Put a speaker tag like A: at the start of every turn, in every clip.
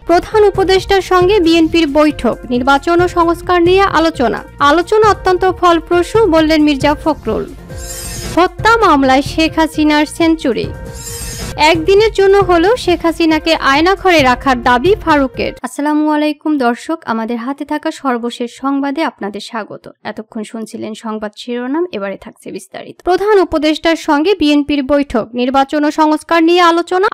A: প্রধান উপদেষ্টার সঙ্গে বিএনপির বৈঠক, নির্বাচন ও সংস্কার নিয়ে আলোচনা অত্যন্ত ফলপ্রসূ বললেন মির্জা ফখরুল। হত্যা মামলায় শেখ হাসিনার সেঞ্চুরি, একদিনের জন্য হলেও শেখ হাসিনাকে আয়নাঘরে রাখার দাবি ফারুকের। আসসালামু আলাইকুম দর্শক, আমাদের হাতে থাকা সর্বশেষ সংবাদে আপনাদের স্বাগত। এতক্ষণ শুনছিলেন সংবাদ শিরোনাম, এবারে থাকছে বিস্তারিত। প্রধান উপদেষ্টার সঙ্গে বিএনপির বৈঠক, নির্বাচন ও সংস্কার নিয়ে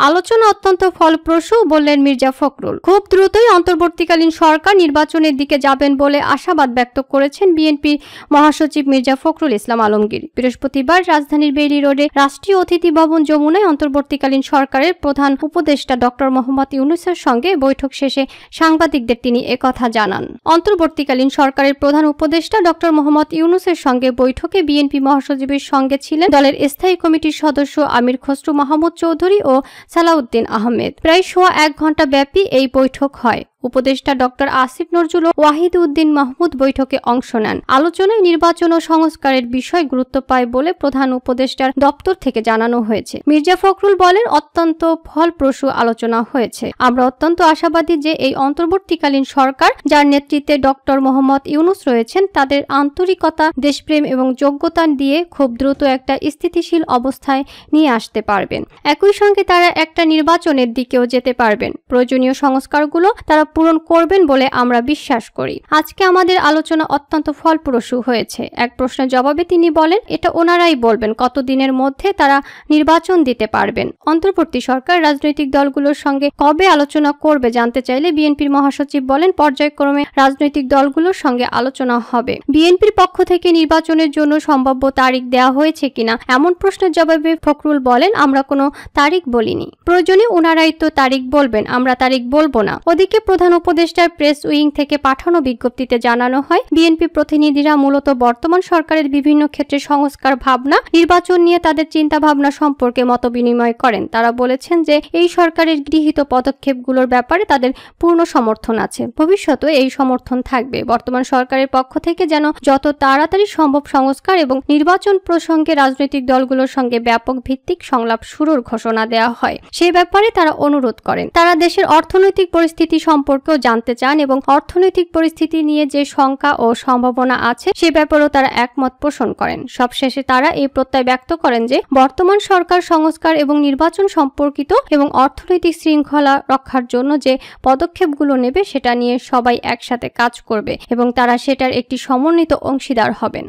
A: আলোচনা অত্যন্ত ফলপ্রসূ বললেন মির্জা ফখরুল। খুব দ্রুতই অন্তর্বর্তীকালীন সরকার নির্বাচনের দিকে যাবেন বলে আশাবাদ ব্যক্ত করেছেন বিএনপির মহাসচিব মির্জা ফখরুল ইসলাম আলমগীর। বৃহস্পতিবার রাজধানীর বেইলি রোডে রাষ্ট্রীয় অতিথি ভবন যমুনায় অন্তর্বর্তীকালীন সরকারের প্রধান উপদেষ্টা ডক্টর মোহাম্মদ ইউনূসের সঙ্গে বৈঠক শেষে সাংবাদিকদের তিনি একথা জানান। অন্তর্বর্তীকালীন সরকারের প্রধান উপদেষ্টা ডক্টর মোহাম্মদ ইউনূসের সঙ্গে বৈঠকে বিএনপি মহাসচিবের সঙ্গে ছিলেন দলের স্থায়ী কমিটির সদস্য আমির খসরু মাহমুদ চৌধুরী ও সালাউদ্দিন আহমেদ। প্রায় সোয়া 1 ঘণ্টা ব্যাপী এই বৈঠক হয়। উপদেষ্টা ডক্টর আসিফ নজরুল ও ওয়াহিদ উদ্দিন মাহমুদ বৈঠকে অংশ নেন। আলোচনায় নির্বাচন ও সংস্কারের বিষয় গুরুত্ব পায় বলে প্রধান উপদেষ্টার দপ্তর থেকে জানানো হয়েছে। মির্জা ফখরুল বলেন, অত্যন্ত ফলপ্রসূ আলোচনা হয়েছে। আমরা অত্যন্ত আশাবাদী যে এই অন্তর্বর্তীকালীন সরকার, যার নেতৃত্বে ডক্টর মোহাম্মদ ইউনূস রয়েছেন, তাদের আন্তরিকতা, দেশপ্রেম এবং যোগ্যতা দিয়ে খুব দ্রুত একটা স্থিতিশীল অবস্থায় নিয়ে আসতে পারবেন। একই সঙ্গে তারা একটা নির্বাচনের দিকেও যেতে পারবেন। প্রয়োজনীয় সংস্কারগুলো তারা পূরণ করবেন বলে আমরা বিশ্বাস করি। আজকে আমাদের আলোচনা অত্যন্ত ফলপ্রসূ হয়েছে। এক প্রশ্নের জবাবে তিনি বলেন, এটা ওনারাই বলবেন কতদিনের মধ্যে তারা নির্বাচন দিতে পারবেন। অন্তর্বর্তী সরকার রাজনৈতিক দলগুলোর সঙ্গে কবে আলোচনা করবে জানতে চাইলে বিএনপির মহাসচিব বলেন, পর্যায়ক্রমে রাজনৈতিক দলগুলোর সঙ্গে আলোচনা হবে। বিএনপির পক্ষ থেকে নির্বাচনের জন্য সম্ভাব্য তারিখ দেওয়া হয়েছে কিনা এমন প্রশ্নের জবাবে ফখরুল বলেন, আমরা কোনো তারিখ বলিনি। প্রয়োজনে ওনারাই তো তারিখ বলবেন, আমরা তারিখ বলবো না। ওদিকে প্রধান উপদেষ্টার প্রেস উইং থেকে পাঠানো বিজ্ঞপ্তিতে জানানো হয়, বিএনপি প্রতিনিধিরা মূলত বর্তমান সরকারের বিভিন্ন ক্ষেত্রে সংস্কার ভাবনা, নির্বাচন নিয়ে তাদের চিন্তা ভাবনা সম্পর্কে মতবিনিময় করেন। তারা বলেছেন যে এই সরকারের গৃহীত পদক্ষেপগুলোর ব্যাপারে তাদের পূর্ণ সমর্থন আছে, ভবিষ্যতে এই সমর্থন থাকবে। বর্তমান সরকারের পক্ষ থেকে যেন যত তাড়াতাড়ি সম্ভব সংস্কার এবং নির্বাচন প্রসঙ্গে রাজনৈতিক দলগুলোর সঙ্গে ব্যাপক ভিত্তিক সংলাপ শুরুর ঘোষণা দেওয়া হয়, সে ব্যাপারে তারা অনুরোধ করেন। তারা দেশের অর্থনৈতিক পরিস্থিতি সম্পর্কেও জানতে চান এবং অর্থনৈতিক পরিস্থিতি নিয়ে যে শঙ্কা ও সম্ভাবনা আছে সে ব্যাপারেও তারা একমত পোষণ করেন। সবশেষে তারা এই প্রত্যয় ব্যক্ত করেন যে বর্তমান সরকার সংস্কার এবং নির্বাচন সম্পর্কিত এবং অর্থনৈতিক শৃঙ্খলা রক্ষার জন্য যে পদক্ষেপগুলো নেবে সেটা নিয়ে সবাই একসাথে কাজ করবে এবং তারা সেটার একটি সমন্বিত অংশীদার হবেন।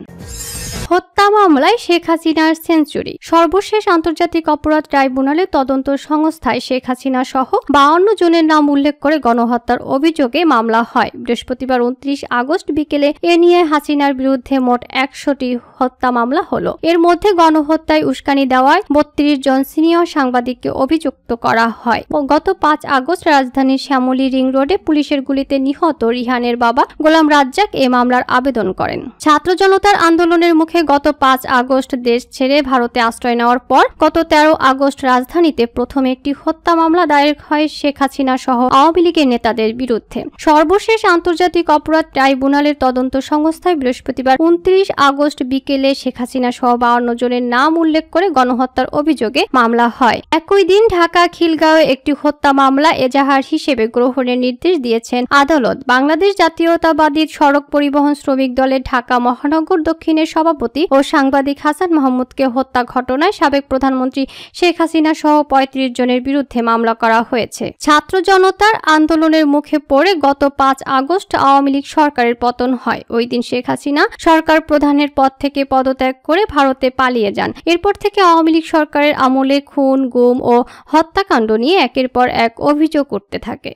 A: হত্যা মামলায় শেখ হাসিনার সেঞ্চুরি, সর্বশেষ আন্তর্জাতিক অপরাধ ট্রাইব্যুনালের তদন্ত সংস্থায় শেখ হাসিনা সহ 52 জনের নাম উল্লেখ করে গণহত্যার অভিযোগে মামলা হয়। বৃহস্পতিবার 29 আগস্ট বিকেলে এ নিয়ে হাসিনার বিরুদ্ধে মোট 100টি হত্যা মামলা হলো। এর মধ্যে গণহত্যায় উস্কানি দেওয়ায় 32 জন সিনিয়র সাংবাদিককে অভিযুক্ত করা হয়। গত 5 আগস্ট রাজধানীর শ্যামলী রিং রোডে পুলিশের গুলিতে নিহত রিহানের বাবা গোলাম রাজ্জাক এ মামলার আবেদন করেন। ছাত্র জনতার আন্দোলনের মুখে গত 5 আগস্ট দেশ ছেড়ে ভারতে আশ্রয় নেওয়ার পর গত 13 আগস্ট রাজধানীতে প্রথম একটি হত্যা মামলা দায়ের হয় শেখ হাসিনা সহ আওয়ামী লীগের নেতাদের বিরুদ্ধে। সর্বশেষ আন্তর্জাতিক অপরাধ ট্রাইব্যুনালের তদন্ত সংস্থায় বৃহস্পতিবার 29 আগস্ট বিকেলে শেখ হাসিনা সহ 52 জনের নাম উল্লেখ করে গণহত্যার অভিযোগে মামলা হয়। একই দিন ঢাকা খিলগাঁওয়ে একটি হত্যা মামলা এজাহার হিসেবে গ্রহণের নির্দেশ দিয়েছেন আদালত। বাংলাদেশ জাতীয়তাবাদী সড়ক পরিবহন শ্রমিক দলের ঢাকা মহানগর দক্ষিণের সভাপতি ও সাংবাদিক হাসান মাহমুদকে হত্যা ঘটনায় সাবেক প্রধানমন্ত্রী শেখ হাসিনা সহ 35 জনের বিরুদ্ধে মামলা করা হয়েছে। ছাত্র জনতার আন্দোলনের মুখে পড়ে গত 5 আগস্ট আওয়ামী লীগ সরকারের পতন হয়। ওই দিন শেখ হাসিনা সরকার প্রধানের পদ থেকে পদত্যাগ করে ভারতে পালিয়ে যান। এরপর থেকে আওয়ামী লীগ সরকারের আমলে খুন, গুম ও হত্যাকাণ্ড নিয়ে একের পর এক অভিযোগ উঠতে থাকে।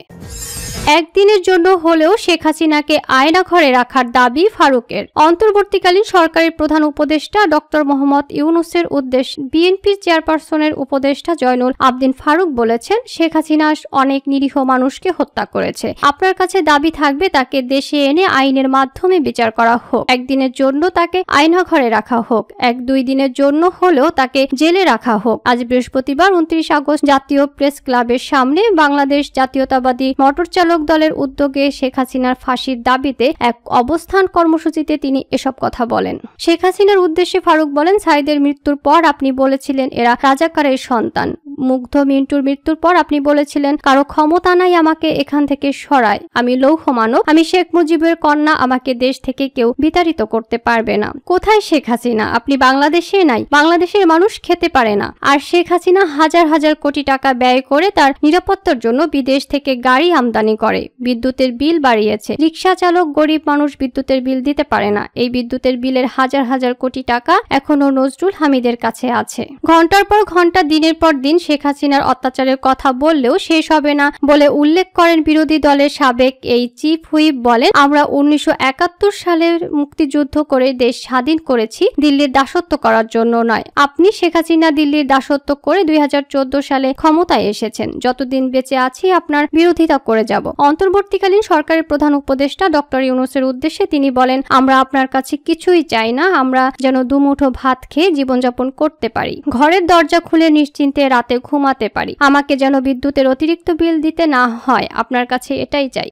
A: একদিনের জন্য হলেও শেখ হাসিনাকে আয়নাঘরে রাখার দাবি ফারুকের। অন্তর্বর্তীকালীন সরকারের প্রধান উপদেষ্টা ডক্টর মোহাম্মদ ইউনূসের উদ্দেশ্যে বিএনপির চেয়ারপারসনের উপদেষ্টা জয়নুল আবদিন ফারুক বলেছেন, শেখ হাসিনা অনেক নিরীহ মানুষকে হত্যা করেছে। আপনার কাছে দাবি থাকবে তাকে দেশে এনে আইনের মাধ্যমে বিচার করা হোক। একদিনের জন্য তাকে আয়নাঘরে রাখা হোক, 1-2 দিনের জন্য হলেও তাকে জেলে রাখা হোক। আজ বৃহস্পতিবার 29 আগস্ট জাতীয় প্রেস ক্লাবের সামনে বাংলাদেশ জাতীয়তাবাদী মোটর চালক দলের উদ্যোগে শেখ হাসিনার ফাঁসির দাবিতে এক অবস্থান কর্মসূচিতে তিনি এসব কথা বলেন। শেখ হাসিনার উদ্দেশ্যে ফারুক বলেন, সাইদের মৃত্যুর পর আপনি বলেছিলেন এরা রাজাকারের সন্তান। মুগ্ধ মিন্টুর মৃত্যুর পর আপনি বলেছিলেন, কারো ক্ষমতা নাই আমাকে এখান থেকে সরায়, আমি লৌহ মানব, আমি শেখ মুজিবের কন্যা, আমাকে দেশ থেকে কেউ বিতাড়িত করতে পারবে না। কোথায় শেখ হাসিনা? আপনি বাংলাদেশে নাই, বাংলাদেশের মানুষ খেতে পারে না। আর শেখ হাসিনা হাজার হাজার কোটি টাকা ব্যয় করে তার নিরাপত্তার জন্য বিদেশ থেকে গাড়ি আমদানি করে, বিদ্যুতের বিল বাড়িয়েছে। রিক্সা চালক গরিব মানুষ বিদ্যুতের বিল দিতে পারে না। এই বিদ্যুতের বিলের হাজার হাজার কোটি টাকা এখনো নজরুল হামিদের কাছে আছে। ঘন্টার পর ঘন্টা, দিনের পর দিন শেখ হাসিনার অত্যাচারের কথা বললেও শেষ হবে না বলে উল্লেখ করেন বিরোধী দলের সাবেক এই চিফ হুইপ। বলেন, আমরা 1971 সালের মুক্তিযুদ্ধ করে দেশ স্বাধীন করেছি, দিল্লির দাসত্ব করার জন্য নয়। আপনি শেখ হাসিনা দিল্লির দাসত্ব করে 2014 সালে ক্ষমতায় এসেছেন। যতদিন বেঁচে আছি আপনার বিরোধিতা করে যাব। অন্তর্বর্তীকালীন সরকারের প্রধান উপদেষ্টা ডক্টর ইউনূসের উদ্দেশ্যে তিনি বলেন, আমরা আপনার কাছে কিছুই চাই না, আমরা যেন দুমুঠো ভাত খেয়ে জীবনযাপন করতে পারি, ঘরের দরজা খুলে নিশ্চিন্তে রাতে ঘুমাতে পারি, আমাকে যেন বিদ্যুতের অতিরিক্ত বিল দিতে না হয়, আপনার কাছে এটাই চাই।